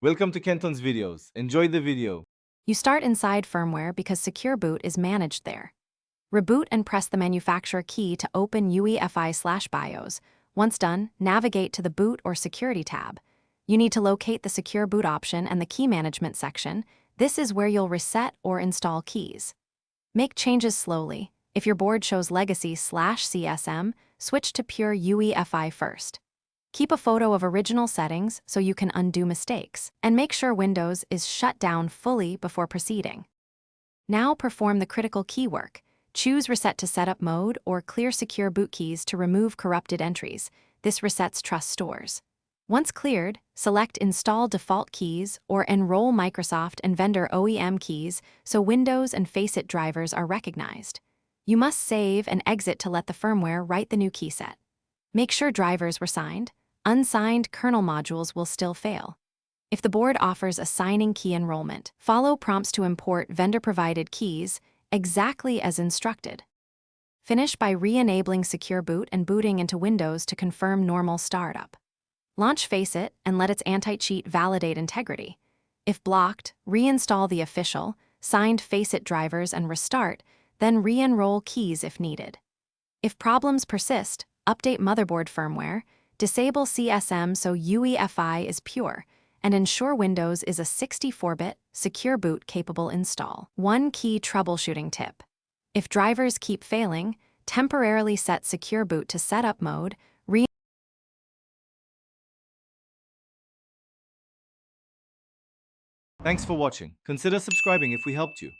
Welcome to Kenton's videos. Enjoy the video. You start inside firmware because Secure Boot is managed there. Reboot and press the manufacturer key to open UEFI/BIOS. Once done, navigate to the Boot or Security tab. You need to locate the Secure Boot option and the Key Management section. This is where you'll reset or install keys. Make changes slowly. If your board shows Legacy/CSM, switch to Pure UEFI first. Keep a photo of original settings so you can undo mistakes, and make sure Windows is shut down fully before proceeding. Now perform the critical key work. Choose Reset to Setup mode or clear Secure Boot keys to remove corrupted entries. This resets trust stores. Once cleared, select Install Default Keys or Enroll Microsoft and Vendor OEM keys so Windows and Faceit drivers are recognized. You must save and exit to let the firmware write the new key set. Make sure drivers were signed. Unsigned kernel modules will still fail. If the board offers a signing key enrollment, follow prompts to import vendor-provided keys exactly as instructed. Finish by re-enabling Secure Boot and booting into Windows to confirm normal startup. Launch Faceit and let its anti-cheat validate integrity. If blocked, reinstall the official, signed Faceit drivers and restart, then re-enroll keys if needed. If problems persist, update motherboard firmware, disable CSM so UEFI is pure, and ensure Windows is a 64-bit, Secure Boot capable install. One key troubleshooting tip. If drivers keep failing, temporarily set Secure Boot to setup mode. Thanks for watching. Consider subscribing if we helped you.